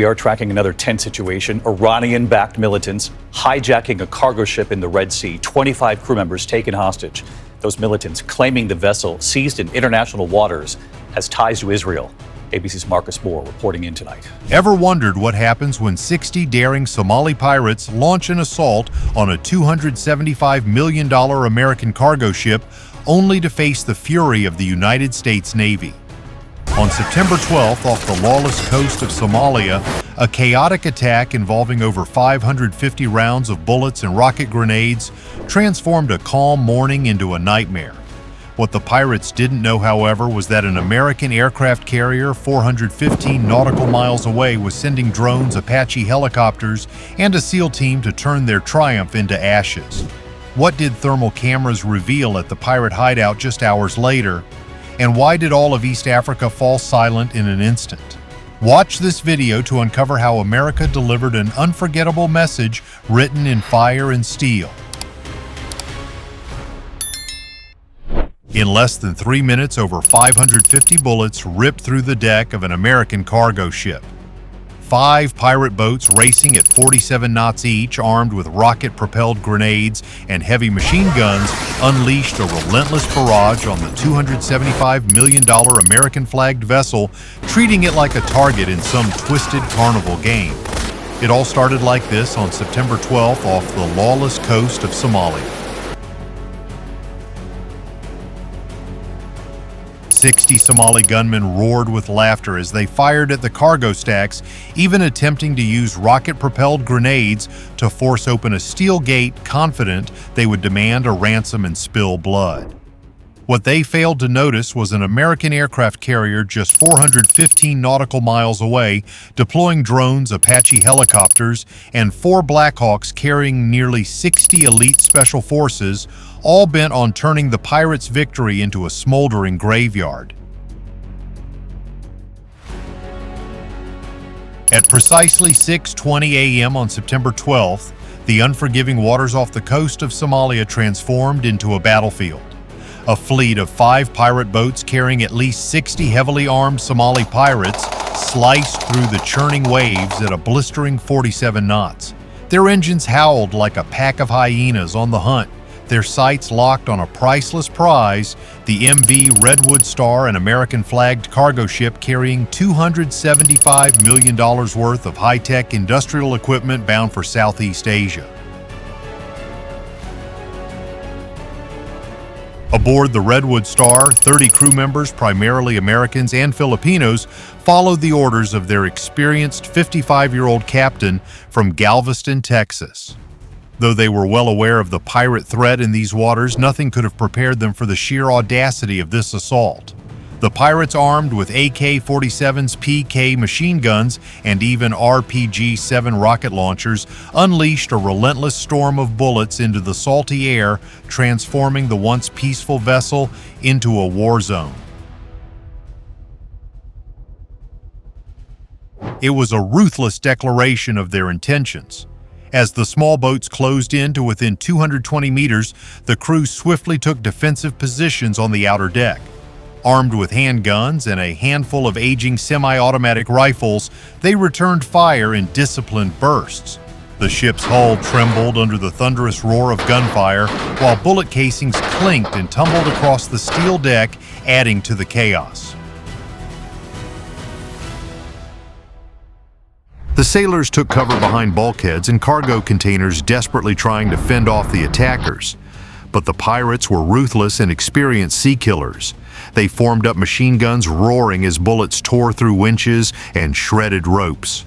we are tracking another tense situation. Iranian-backed militants hijacking a cargo ship in the Red Sea. 25 crew members taken hostage. Those militants claiming the vessel seized in international waters has ties to Israel. ABC's Marcus Moore reporting in tonight. Ever wondered what happens when 60 daring Somali pirates launch an assault on a $275 million American cargo ship only to face the fury of the United States Navy? On September 12th, off the lawless coast of Somalia, a chaotic attack involving over 550 rounds of bullets and rocket grenades transformed a calm morning into a nightmare. What the pirates didn't know, however, was that an American aircraft carrier 415 nautical miles away was sending drones, Apache helicopters, and a SEAL team to turn their triumph into ashes. What did thermal cameras reveal at the pirate hideout just hours later? And why did all of East Africa fall silent in an instant? Watch this video to uncover how America delivered an unforgettable message written in fire and steel. In less than 3 minutes, over 550 bullets ripped through the deck of an American cargo ship. 5 pirate boats racing at 47 knots each, armed with rocket-propelled grenades and heavy machine guns, unleashed a relentless barrage on the $275 million American-flagged vessel, treating it like a target in some twisted carnival game. It all started like this on September 12th off the lawless coast of Somalia. 60 Somali gunmen roared with laughter as they fired at the cargo stacks, even attempting to use rocket-propelled grenades to force open a steel gate, confident they would demand a ransom and spill blood. What they failed to notice was an American aircraft carrier just 415 nautical miles away, deploying drones, Apache helicopters, and 4 Blackhawks carrying nearly 60 elite special forces, all bent on turning the pirates' victory into a smoldering graveyard. At precisely 6:20 a.m. on September 12th, the unforgiving waters off the coast of Somalia transformed into a battlefield. A fleet of 5 pirate boats carrying at least 60 heavily armed Somali pirates sliced through the churning waves at a blistering 47 knots. Their engines howled like a pack of hyenas on the hunt, their sights locked on a priceless prize, the MV Redwood Star, an American-flagged cargo ship carrying $275 million worth of high-tech industrial equipment bound for Southeast Asia. Aboard the Redwood Star, 30 crew members, primarily Americans and Filipinos, followed the orders of their experienced 55-year-old captain from Galveston, Texas. Though they were well aware of the pirate threat in these waters, nothing could have prepared them for the sheer audacity of this assault. The pirates, armed with AK-47s, PK machine guns, and even RPG-7 rocket launchers, unleashed a relentless storm of bullets into the salty air, transforming the once peaceful vessel into a war zone. It was a ruthless declaration of their intentions. As the small boats closed in to within 220 meters, the crew swiftly took defensive positions on the outer deck. Armed with handguns and a handful of aging semi-automatic rifles, they returned fire in disciplined bursts. The ship's hull trembled under the thunderous roar of gunfire, while bullet casings clinked and tumbled across the steel deck, adding to the chaos. The sailors took cover behind bulkheads and cargo containers, desperately trying to fend off the attackers. But the pirates were ruthless and experienced sea killers. They formed up machine guns, roaring as bullets tore through winches and shredded ropes.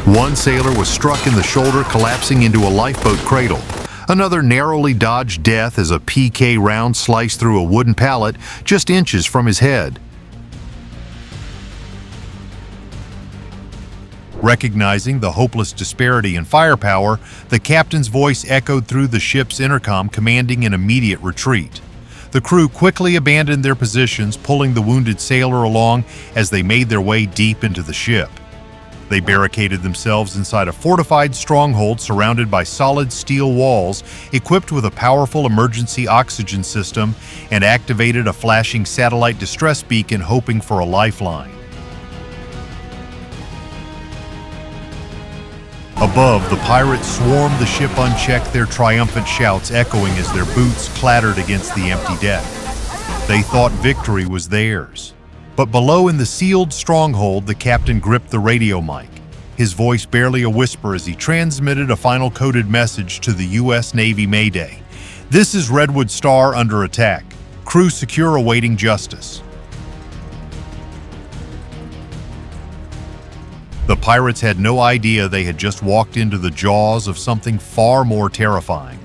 One sailor was struck in the shoulder, collapsing into a lifeboat cradle. Another narrowly dodged death as a PK round sliced through a wooden pallet just inches from his head. Recognizing the hopeless disparity in firepower, the captain's voice echoed through the ship's intercom, commanding an immediate retreat. The crew quickly abandoned their positions, pulling the wounded sailor along as they made their way deep into the ship. They barricaded themselves inside a fortified stronghold surrounded by solid steel walls, equipped with a powerful emergency oxygen system, and activated a flashing satellite distress beacon, hoping for a lifeline. Above, the pirates swarmed the ship unchecked, their triumphant shouts echoing as their boots clattered against the empty deck. They thought victory was theirs. But below in the sealed stronghold, the captain gripped the radio mic, his voice barely a whisper as he transmitted a final coded message to the U.S. Navy Mayday. "This is Redwood Star under attack. Crew secure awaiting justice." The pirates had no idea they had just walked into the jaws of something far more terrifying.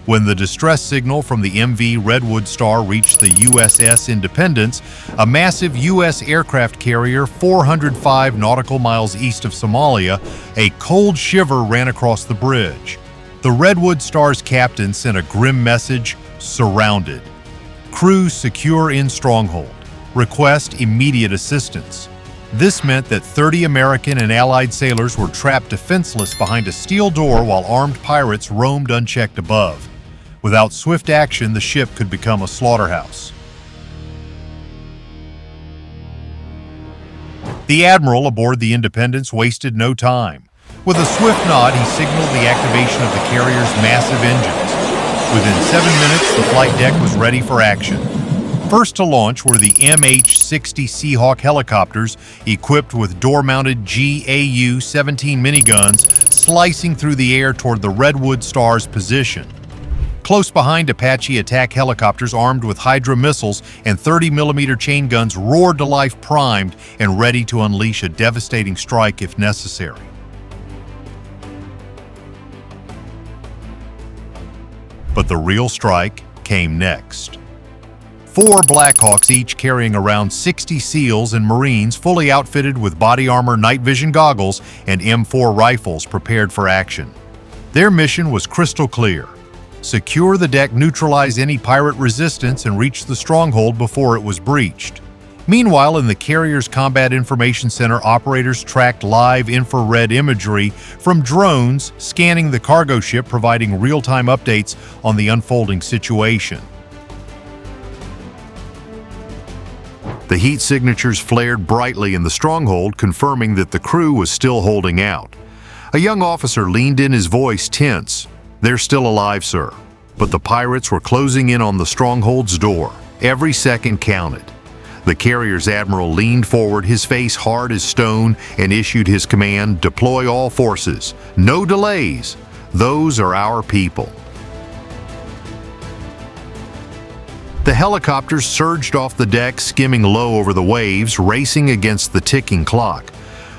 When the distress signal from the MV Redwood Star reached the USS Independence, a massive U.S. aircraft carrier 405 nautical miles east of Somalia, a cold shiver ran across the bridge. The Redwood Star's captain sent a grim message: surrounded. Crew secure in stronghold. Request immediate assistance. This meant that 30 American and Allied sailors were trapped defenseless behind a steel door while armed pirates roamed unchecked above. Without swift action, the ship could become a slaughterhouse. The admiral aboard the Independence wasted no time. With a swift nod, he signaled the activation of the carrier's massive engines. Within 7 minutes, the flight deck was ready for action. First to launch were the MH-60 Seahawk helicopters, equipped with door-mounted GAU-17 miniguns, slicing through the air toward the Redwood Star's position. Close behind, Apache attack helicopters armed with Hydra missiles and 30mm chain guns roared to life, primed and ready to unleash a devastating strike if necessary. But the real strike came next. 4 Blackhawks, each carrying around 60 SEALs and Marines fully outfitted with body armor, night vision goggles, and M4 rifles, prepared for action. Their mission was crystal clear: secure the deck, neutralize any pirate resistance, and reach the stronghold before it was breached. Meanwhile, in the carrier's Combat Information Center, operators tracked live infrared imagery from drones scanning the cargo ship, providing real-time updates on the unfolding situation. The heat signatures flared brightly in the stronghold, confirming that the crew was still holding out. A young officer leaned in, his voice tense. "They're still alive, sir." But the pirates were closing in on the stronghold's door. Every second counted. The carrier's admiral leaned forward, his face hard as stone, and issued his command: "Deploy all forces. No delays. Those are our people." The helicopters surged off the deck, skimming low over the waves, racing against the ticking clock.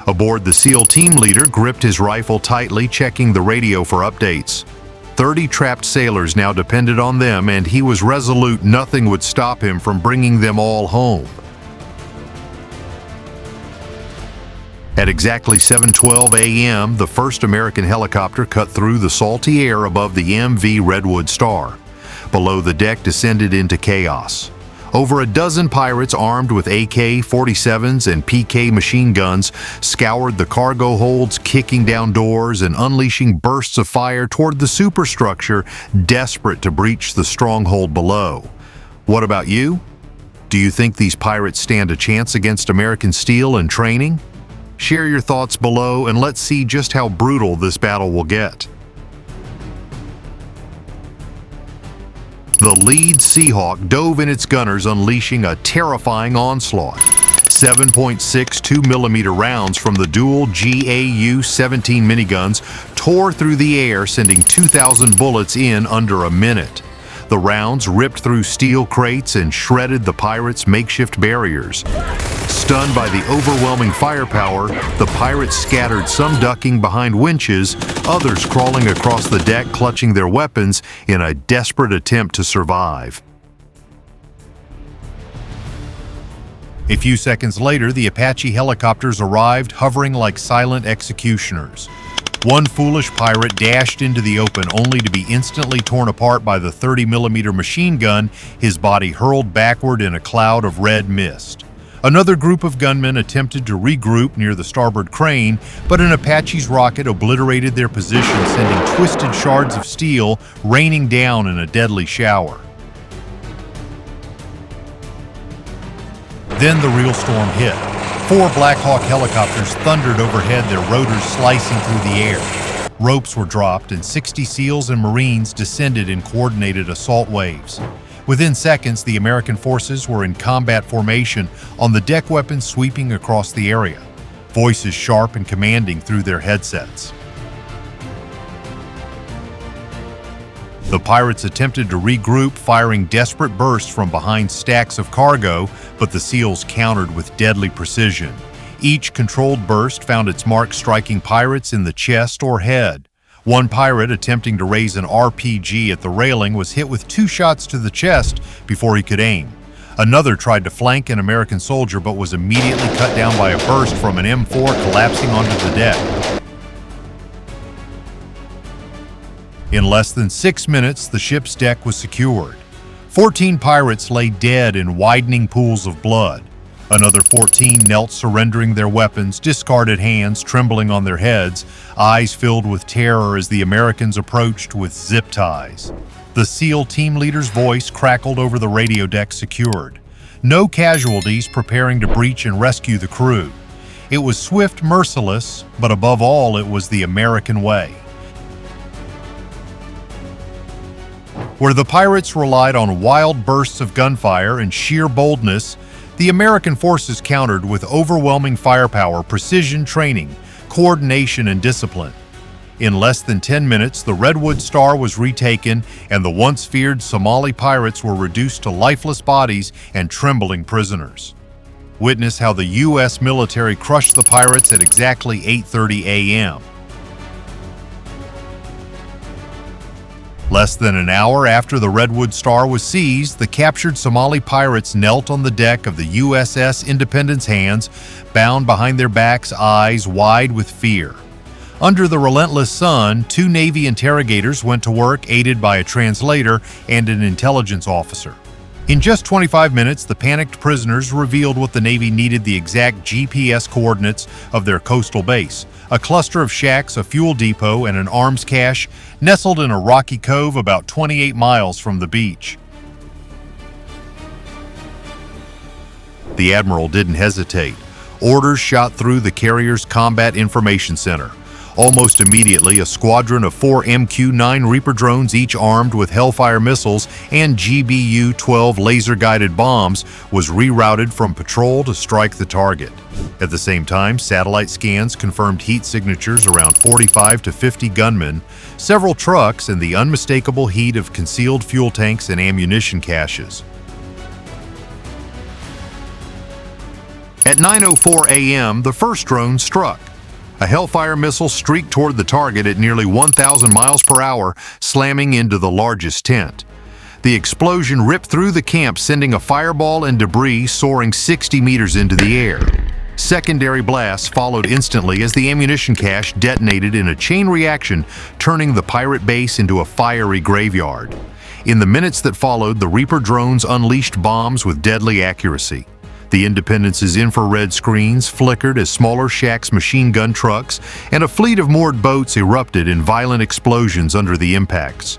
Aboard, the SEAL team leader gripped his rifle tightly, checking the radio for updates. 30 trapped sailors now depended on them, and he was resolute nothing would stop him from bringing them all home. At exactly 7:12 a.m., the first American helicopter cut through the salty air above the MV Redwood Star. Below, the deck descended into chaos. Over a dozen pirates armed with AK-47s and PK machine guns scoured the cargo holds, kicking down doors and unleashing bursts of fire toward the superstructure, desperate to breach the stronghold below. What about you? Do you think these pirates stand a chance against American steel and training? Share your thoughts below, and let's see just how brutal this battle will get. The lead Seahawk dove in its gunners, unleashing a terrifying onslaught. 7.62mm rounds from the dual GAU-17 miniguns tore through the air, sending 2,000 bullets in under a minute. The rounds ripped through steel crates and shredded the pirates' makeshift barriers. Stunned by the overwhelming firepower, the pirates scattered, some ducking behind winches, others crawling across the deck, clutching their weapons in a desperate attempt to survive. A few seconds later, the Apache helicopters arrived, hovering like silent executioners. One foolish pirate dashed into the open, only to be instantly torn apart by the 30mm machine gun, his body hurled backward in a cloud of red mist. Another group of gunmen attempted to regroup near the starboard crane, but an Apache's rocket obliterated their position, sending twisted shards of steel raining down in a deadly shower. Then the real storm hit. 4 Black Hawk helicopters thundered overhead, their rotors slicing through the air. Ropes were dropped and 60 SEALs and Marines descended in coordinated assault waves. Within seconds, the American forces were in combat formation on the deck weapons sweeping across the area, voices sharp and commanding through their headsets. The pirates attempted to regroup, firing desperate bursts from behind stacks of cargo, but the SEALs countered with deadly precision. Each controlled burst found its mark striking pirates in the chest or head. One pirate attempting to raise an RPG at the railing was hit with 2 shots to the chest before he could aim. Another tried to flank an American soldier but was immediately cut down by a burst from an M4 collapsing onto the deck. In less than 6 minutes, the ship's deck was secured. 14 pirates lay dead in widening pools of blood. Another 14 knelt, surrendering their weapons, discarded hands trembling on their heads, eyes filled with terror as the Americans approached with zip ties. The SEAL team leader's voice crackled over the radio deck secured. No casualties, preparing to breach and rescue the crew. It was swift, merciless, but above all, it was the American way. Where the pirates relied on wild bursts of gunfire and sheer boldness, the American forces countered with overwhelming firepower, precision training, coordination, and discipline. In less than 10 minutes, the Redwood Star was retaken, and the once feared Somali pirates were reduced to lifeless bodies and trembling prisoners. Witness how the U.S. military crushed the pirates at exactly 8:30 a.m. Less than an hour after the Redwood Star was seized, the captured Somali pirates knelt on the deck of the USS Independence Hands, bound behind their backs, eyes wide with fear. Under the relentless sun, 2 Navy interrogators went to work, aided by a translator and an intelligence officer. In just 25 minutes, the panicked prisoners revealed what the Navy needed: the exact GPS coordinates of their coastal base, a cluster of shacks, a fuel depot, and an arms cache nestled in a rocky cove about 28 miles from the beach. The Admiral didn't hesitate. Orders shot through the carrier's Combat Information Center. Almost immediately, a squadron of 4 MQ-9 Reaper drones, each armed with Hellfire missiles and GBU-12 laser-guided bombs, was rerouted from patrol to strike the target. At the same time, satellite scans confirmed heat signatures around 45 to 50 gunmen, several trucks, and the unmistakable heat of concealed fuel tanks and ammunition caches. At 9:04 a.m., the first drone struck. A Hellfire missile streaked toward the target at nearly 1,000 miles per hour, slamming into the largest tent. The explosion ripped through the camp, sending a fireball and debris soaring 60 meters into the air. Secondary blasts followed instantly as the ammunition cache detonated in a chain reaction, turning the pirate base into a fiery graveyard. In the minutes that followed, the Reaper drones unleashed bombs with deadly accuracy. The Independence's infrared screens flickered as smaller shacks, machine gun trucks, and a fleet of moored boats erupted in violent explosions under the impacts.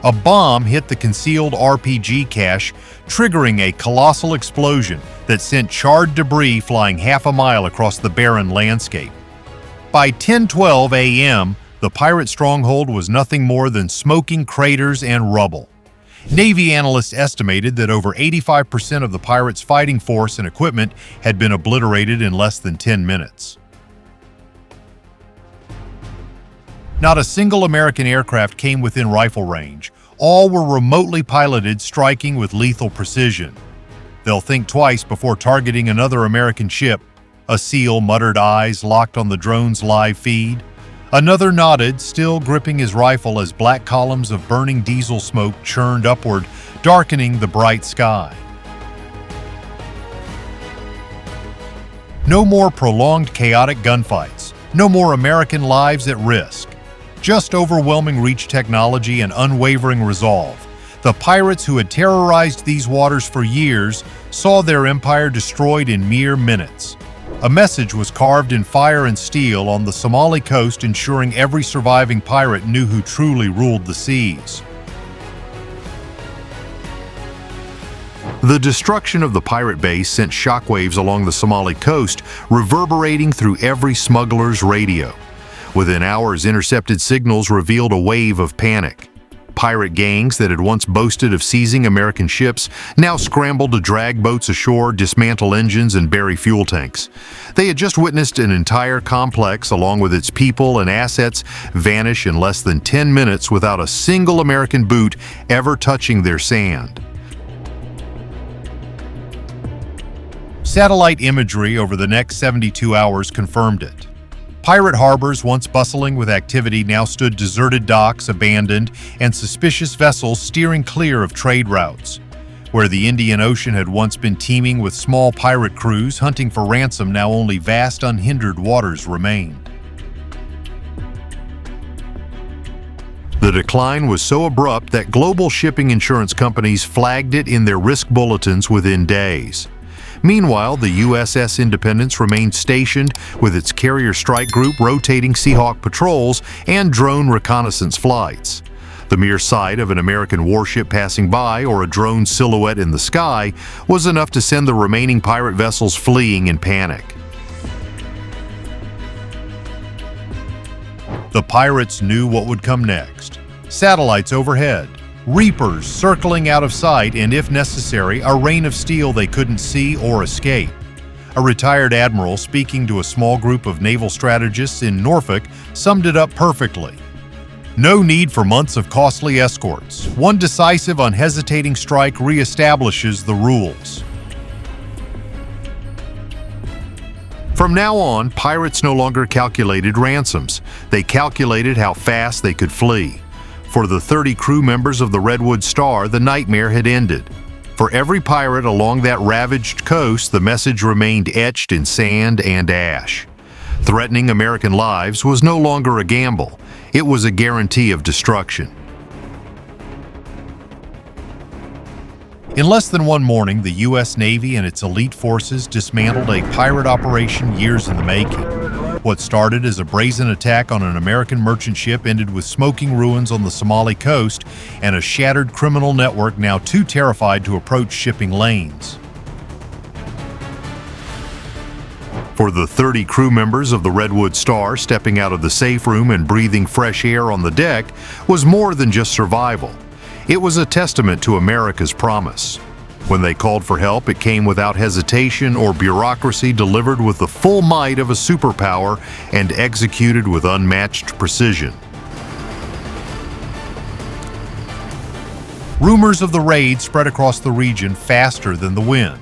A bomb hit the concealed RPG cache, triggering a colossal explosion that sent charred debris flying half a mile across the barren landscape. By 10:12 a.m., the pirate stronghold was nothing more than smoking craters and rubble. Navy analysts estimated that over 85% of the pirates' fighting force and equipment had been obliterated in less than 10 minutes. Not a single American aircraft came within rifle range. All were remotely piloted, striking with lethal precision. They'll think twice before targeting another American ship. A SEAL muttered, eyes locked on the drone's live feed. Another nodded, still gripping his rifle as black columns of burning diesel smoke churned upward, darkening the bright sky. No more prolonged chaotic gunfights. No more American lives at risk. Just overwhelming reach technology and unwavering resolve. The pirates who had terrorized these waters for years saw their empire destroyed in mere minutes. A message was carved in fire and steel on the Somali coast, ensuring every surviving pirate knew who truly ruled the seas. The destruction of the pirate base sent shockwaves along the Somali coast, reverberating through every smuggler's radio. Within hours, intercepted signals revealed a wave of panic. Pirate gangs that had once boasted of seizing American ships now scrambled to drag boats ashore, dismantle engines, and bury fuel tanks. They had just witnessed an entire complex, along with its people and assets, vanish in less than 10 minutes without a single American boot ever touching their sand. Satellite imagery over the next 72 hours confirmed it. Pirate harbors, once bustling with activity, now stood deserted docks, abandoned, and suspicious vessels steering clear of trade routes. Where the Indian Ocean had once been teeming with small pirate crews hunting for ransom, now only vast, unhindered waters remained. The decline was so abrupt that global shipping insurance companies flagged it in their risk bulletins within days. Meanwhile, the USS Independence remained stationed with its carrier strike group rotating Seahawk patrols and drone reconnaissance flights. The mere sight of an American warship passing by or a drone silhouette in the sky was enough to send the remaining pirate vessels fleeing in panic. The pirates knew what would come next. Satellites overhead, reapers circling out of sight, and if necessary, a rain of steel they couldn't see or escape. A retired admiral speaking to a small group of naval strategists in Norfolk summed it up perfectly. No need for months of costly escorts. One decisive, unhesitating strike reestablishes the rules. From now on, pirates no longer calculated ransoms. They calculated how fast they could flee. For the 30 crew members of the Redwood Star, the nightmare had ended. For every pirate along that ravaged coast, the message remained etched in sand and ash. Threatening American lives was no longer a gamble. It was a guarantee of destruction. In less than one morning, the U.S. Navy and its elite forces dismantled a pirate operation years in the making. What started as a brazen attack on an American merchant ship ended with smoking ruins on the Somali coast and a shattered criminal network now too terrified to approach shipping lanes. For the 30 crew members of the Redwood Star, stepping out of the safe room and breathing fresh air on the deck was more than just survival. It was a testament to America's promise. When they called for help, it came without hesitation or bureaucracy, delivered with the full might of a superpower and executed with unmatched precision. Rumors of the raid spread across the region faster than the wind.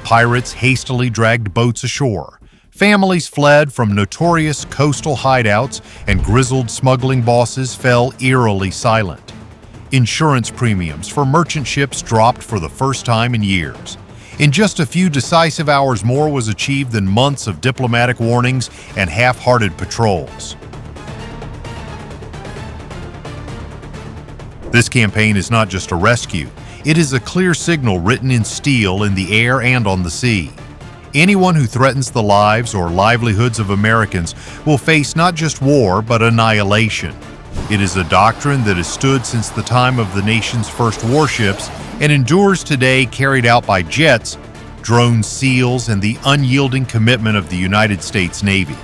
Pirates hastily dragged boats ashore. Families fled from notorious coastal hideouts, and grizzled smuggling bosses fell eerily silent. Insurance premiums for merchant ships dropped for the first time in years. In just a few decisive hours, more was achieved than months of diplomatic warnings and half-hearted patrols. This campaign is not just a rescue. It is a clear signal written in steel in the air and on the sea. Anyone who threatens the lives or livelihoods of Americans will face not just war, but annihilation. It is a doctrine that has stood since the time of the nation's first warships and endures today, carried out by jets, drone SEALs, and the unyielding commitment of the United States Navy.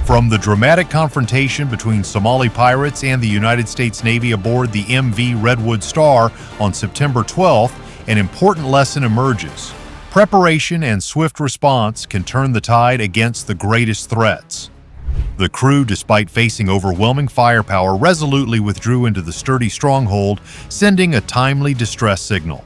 From the dramatic confrontation between Somali pirates and the United States Navy aboard the MV Redwood Star on September 12th, an important lesson emerges. Preparation and swift response can turn the tide against the greatest threats. The crew, despite facing overwhelming firepower, resolutely withdrew into the sturdy stronghold, sending a timely distress signal.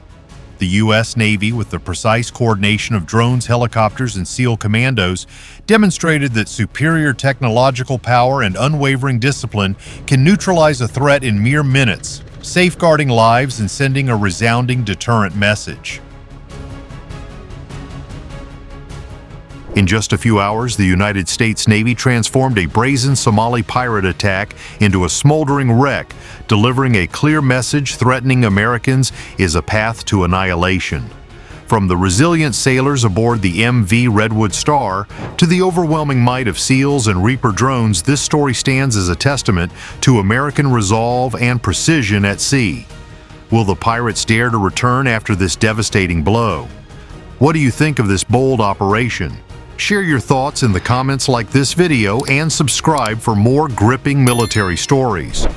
The U.S. Navy, with the precise coordination of drones, helicopters, and SEAL commandos, demonstrated that superior technological power and unwavering discipline can neutralize a threat in mere minutes, safeguarding lives and sending a resounding deterrent message. In just a few hours, the United States Navy transformed a brazen Somali pirate attack into a smoldering wreck, delivering a clear message: threatening Americans is a path to annihilation. From the resilient sailors aboard the MV Redwood Star to the overwhelming might of SEALs and Reaper drones, this story stands as a testament to American resolve and precision at sea. Will the pirates dare to return after this devastating blow? What do you think of this bold operation? Share your thoughts in the comments, like this video, and subscribe for more gripping military stories.